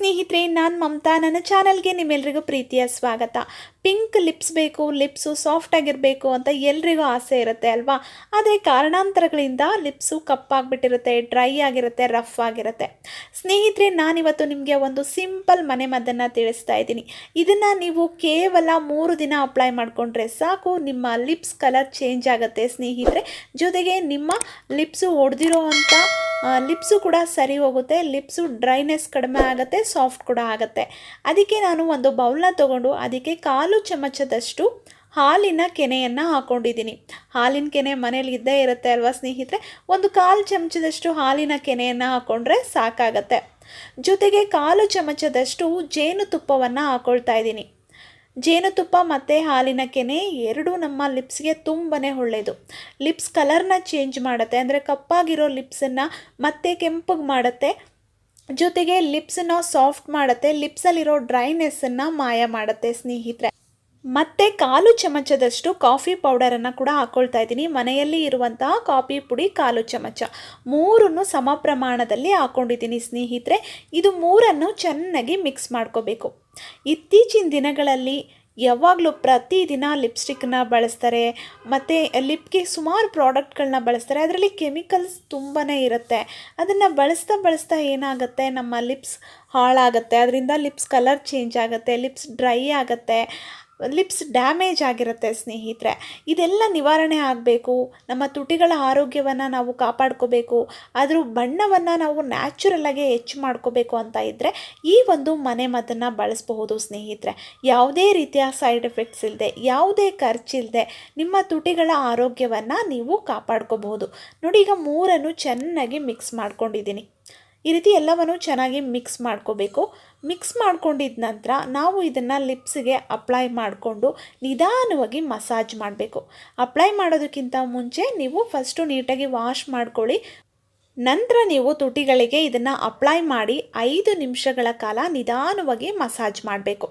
ಸ್ನೇಹಿತರೆ, ನಾನು ಮಮತಾ. ನನ್ನ ಚಾನಲ್ಗೆ ನಿಮ್ಮೆಲ್ಲರಿಗೂ ಪ್ರೀತಿಯ ಸ್ವಾಗತ. ಪಿಂಕ್ ಲಿಪ್ಸ್ ಬೇಕು, ಲಿಪ್ಸು ಸಾಫ್ಟ್ ಆಗಿರಬೇಕು ಅಂತ ಎಲ್ರಿಗೂ ಆಸೆ ಇರುತ್ತೆ ಅಲ್ವಾ. ಆದರೆ ಕಾರಣಾಂತರಗಳಿಂದ ಲಿಪ್ಸು ಕಪ್ಪಾಗಿಬಿಟ್ಟಿರುತ್ತೆ, ಡ್ರೈ ಆಗಿರುತ್ತೆ, ರಫ್ ಆಗಿರುತ್ತೆ. ಸ್ನೇಹಿತರೆ, ನಾನಿವತ್ತು ನಿಮಗೆ ಒಂದು ಸಿಂಪಲ್ ಮನೆಮದ್ದನ್ನು ತಿಳಿಸ್ತಾ ಇದ್ದೀನಿ. ಇದನ್ನು ನೀವು ಕೇವಲ 3 ದಿನ ಅಪ್ಲೈ ಮಾಡಿಕೊಂಡ್ರೆ ಸಾಕು, ನಿಮ್ಮ ಲಿಪ್ಸ್ ಕಲರ್ ಚೇಂಜ್ ಆಗುತ್ತೆ ಸ್ನೇಹಿತರೆ. ಜೊತೆಗೆ ನಿಮ್ಮ ಲಿಪ್ಸು ಒಡೆದಿರೋ ಅಂಥ ಲಿಪ್ಸು ಕೂಡ ಸರಿ ಹೋಗುತ್ತೆ, ಲಿಪ್ಸು ಡ್ರೈನೆಸ್ ಕಡಿಮೆ ಆಗುತ್ತೆ, ಸಾಫ್ಟ್ ಕೂಡ ಆಗುತ್ತೆ. ಅದಕ್ಕೆ ನಾನು ಒಂದು ಬೌಲ್ನ ತೊಗೊಂಡು ಅದಕ್ಕೆ 1/4 ಚಮಚದಷ್ಟು ಹಾಲಿನ ಕೆನೆಯನ್ನು ಹಾಕ್ಕೊಂಡಿದ್ದೀನಿ. ಹಾಲಿನ ಕೆನೆ ಮನೇಲಿ ಇದ್ದೇ ಇರುತ್ತೆ ಅಲ್ವಾ ಸ್ನೇಹಿತರೆ. ಒಂದು 1/4 ಚಮಚದಷ್ಟು ಹಾಲಿನ ಕೆನೆಯನ್ನು ಹಾಕ್ಕೊಂಡ್ರೆ ಸಾಕಾಗತ್ತೆ. ಜೊತೆಗೆ 1/4 ಚಮಚದಷ್ಟು ಜೇನುತುಪ್ಪವನ್ನು ಹಾಕ್ಕೊಳ್ತಾ ಇದ್ದೀನಿ. ಜೇನುತುಪ್ಪ ಮತ್ತು ಹಾಲಿನ ಕೆನೆ ಎರಡೂ ನಮ್ಮ ಲಿಪ್ಸ್ಗೆ ತುಂಬಾ ಒಳ್ಳೆಯದು. ಲಿಪ್ಸ್ ಕಲರ್ನ ಚೇಂಜ್ ಮಾಡುತ್ತೆ, ಅಂದರೆ ಕಪ್ಪಾಗಿರೋ ಲಿಪ್ಸನ್ನು ಮತ್ತೆ ಕೆಂಪಗೆ ಮಾಡುತ್ತೆ. ಜೊತೆಗೆ ಲಿಪ್ಸನ್ನು ಸಾಫ್ಟ್ ಮಾಡುತ್ತೆ, ಲಿಪ್ಸಲ್ಲಿರೋ ಡ್ರೈನೆಸ್ಸನ್ನು ಮಾಯ ಮಾಡುತ್ತೆ ಸ್ನೇಹಿತರೆ. ಮತ್ತು 1/4 ಚಮಚದಷ್ಟು ಕಾಫಿ ಪೌಡರನ್ನು ಕೂಡ ಹಾಕ್ಕೊಳ್ತಾ ಇದ್ದೀನಿ. ಮನೆಯಲ್ಲಿ ಇರುವಂತಹ ಕಾಫಿ ಪುಡಿ 1/4 ಚಮಚ, 3 ಸಮ ಪ್ರಮಾಣದಲ್ಲಿ ಹಾಕ್ಕೊಂಡಿದ್ದೀನಿ ಸ್ನೇಹಿತರೆ. ಇದು 3 ಚೆನ್ನಾಗಿ ಮಿಕ್ಸ್ ಮಾಡ್ಕೋಬೇಕು. ಇತ್ತೀಚಿನ ದಿನಗಳಲ್ಲಿ ಯಾವಾಗಲೂ ಪ್ರತಿದಿನ ಲಿಪ್ಸ್ಟಿಕ್ನ ಬಳಸ್ತಾರೆ, ಮತ್ತು ಲಿಪ್ಗೆ ಸುಮಾರು ಪ್ರಾಡಕ್ಟ್ಗಳನ್ನ ಬಳಸ್ತಾರೆ. ಅದರಲ್ಲಿ ಕೆಮಿಕಲ್ಸ್ ತುಂಬಾ ಇರುತ್ತೆ. ಅದನ್ನು ಬಳಸ್ತಾ ಏನಾಗುತ್ತೆ, ನಮ್ಮ ಲಿಪ್ಸ್ ಹಾಳಾಗುತ್ತೆ, ಅದರಿಂದ ಲಿಪ್ಸ್ ಕಲರ್ ಚೇಂಜ್ ಆಗುತ್ತೆ, ಲಿಪ್ಸ್ ಡ್ರೈ ಆಗುತ್ತೆ, ಲಿಪ್ಸ್ ಡ್ಯಾಮೇಜ್ ಆಗಿರುತ್ತೆ ಸ್ನೇಹಿತರೆ. ಇದೆಲ್ಲ ನಿವಾರಣೆ ಆಗಬೇಕು. ನಮ್ಮ ತುಟಿಗಳ ಆರೋಗ್ಯವನ್ನು ನಾವು ಕಾಪಾಡ್ಕೋಬೇಕು, ಅದ್ರ ಬಣ್ಣವನ್ನು ನಾವು ನ್ಯಾಚುರಲ್ಲಾಗಿ ಹೆಚ್ಚು ಮಾಡ್ಕೋಬೇಕು ಅಂತ ಇದ್ದರೆ ಈ ಒಂದು ಮನೆಮದ್ದನ್ನು ಬಳಸಬಹುದು ಸ್ನೇಹಿತರೆ. ಯಾವುದೇ ರೀತಿಯ ಸೈಡ್ ಎಫೆಕ್ಟ್ಸ್ ಇಲ್ಲದೆ, ಯಾವುದೇ ಖರ್ಚಿಲ್ಲದೆ ನಿಮ್ಮ ತುಟಿಗಳ ಆರೋಗ್ಯವನ್ನು ನೀವು ಕಾಪಾಡ್ಕೋಬಹುದು. ನೋಡಿ, ಈಗ 3 ಚೆನ್ನಾಗಿ ಮಿಕ್ಸ್ ಮಾಡ್ಕೊಂಡಿದ್ದೀನಿ. ಈ ರೀತಿ ಎಲ್ಲವನ್ನು ಚೆನ್ನಾಗಿ ಮಿಕ್ಸ್ ಮಾಡ್ಕೋಬೇಕು. ಮಿಕ್ಸ್ ಮಾಡ್ಕೊಂಡಿದ್ದ ನಂತರ ನಾವು ಇದನ್ನು ಲಿಪ್ಸ್ಗೆ ಅಪ್ಲೈ ಮಾಡಿಕೊಂಡು ನಿಧಾನವಾಗಿ ಮಸಾಜ್ ಮಾಡಬೇಕು. ಅಪ್ಲೈ ಮಾಡೋದಕ್ಕಿಂತ ಮುಂಚೆ ನೀವು ಫಸ್ಟು ನೀಟಾಗಿ ವಾಶ್ ಮಾಡ್ಕೊಳ್ಳಿ. ನಂತರ ನೀವು ತುಟಿಗಳಿಗೆ ಇದನ್ನು ಅಪ್ಲೈ ಮಾಡಿ 5 ನಿಮಿಷಗಳ ಕಾಲ ನಿಧಾನವಾಗಿ ಮಸಾಜ್ ಮಾಡಬೇಕು.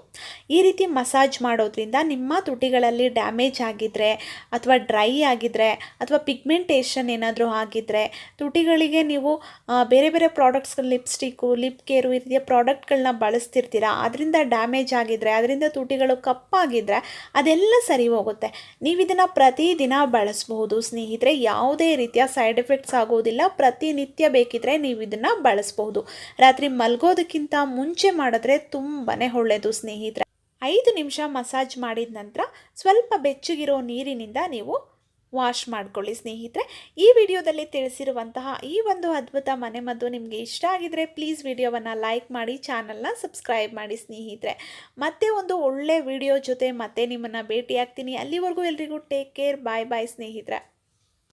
ಈ ರೀತಿ ಮಸಾಜ್ ಮಾಡೋದ್ರಿಂದ ನಿಮ್ಮ ತುಟಿಗಳಲ್ಲಿ ಡ್ಯಾಮೇಜ್ ಆಗಿದ್ದರೆ, ಅಥವಾ ಡ್ರೈ ಆಗಿದ್ದರೆ, ಅಥವಾ ಪಿಗ್ಮೆಂಟೇಷನ್ ಏನಾದರೂ ಆಗಿದ್ದರೆ, ತುಟಿಗಳಿಗೆ ನೀವು ಬೇರೆ ಬೇರೆ ಪ್ರಾಡಕ್ಟ್ಸ್ಗಳು, ಲಿಪ್ಸ್ಟಿಕ್ಕು, ಲಿಪ್ ಕೇರು ಈ ರೀತಿಯ ಪ್ರಾಡಕ್ಟ್ಗಳನ್ನ ಬಳಸ್ತಿರ್ತೀರ, ಅದರಿಂದ ಡ್ಯಾಮೇಜ್ ಆಗಿದ್ದರೆ, ಅದರಿಂದ ತುಟಿಗಳು ಕಪ್ಪಾಗಿದ್ದರೆ ಅದೆಲ್ಲ ಸರಿ ಹೋಗುತ್ತೆ. ನೀವು ಇದನ್ನು ಪ್ರತಿದಿನ ಬಳಸಬಹುದು ಸ್ನೇಹಿತರೆ. ಯಾವುದೇ ರೀತಿಯ ಸೈಡ್ ಎಫೆಕ್ಟ್ಸ್ ಆಗೋದಿಲ್ಲ. ಪ್ರತಿನಿತ್ಯ ಬೇಕಿದ್ರೆ ನೀವು ಇದನ್ನು ಬಳಸಬಹುದು. ರಾತ್ರಿ ಮಲಗೋದಕ್ಕಿಂತ ಮುಂಚೆ ಮಾಡಿದ್ರೆ ತುಂಬಾ ಒಳ್ಳೆಯದು ಸ್ನೇಹಿತರೆ. 5 ನಿಮಿಷ ಮಸಾಜ್ ಮಾಡಿದ ನಂತರ ಸ್ವಲ್ಪ ಬೆಚ್ಚಗಿರೋ ನೀರಿನಿಂದ ನೀವು ವಾಶ್ ಮಾಡ್ಕೊಳ್ಳಿ ಸ್ನೇಹಿತರೆ. ಈ ವಿಡಿಯೋದಲ್ಲಿ ತಿಳಿಸಿರುವಂತಹ ಈ ಒಂದು ಅದ್ಭುತ ಮನೆಮದ್ದು ನಿಮಗೆ ಇಷ್ಟ ಆಗಿದ್ರೆ ಪ್ಲೀಸ್ ವಿಡಿಯೋವನ್ನು ಲೈಕ್ ಮಾಡಿ, ಚಾನಲ್ನ ಸಬ್ಸ್ಕ್ರೈಬ್ ಮಾಡಿ ಸ್ನೇಹಿತರೆ. ಮತ್ತೆ ಒಂದು ಒಳ್ಳೆ ವಿಡಿಯೋ ಜೊತೆ ಮತ್ತೆ ನಿಮ್ಮನ್ನು ಭೇಟಿ ಆಗ್ತೀನಿ. ಅಲ್ಲಿವರೆಗೂ ಎಲ್ರಿಗೂ ಟೇಕ್ ಕೇರ್. ಬಾಯ್ ಬಾಯ್ ಸ್ನೇಹಿತರೆ.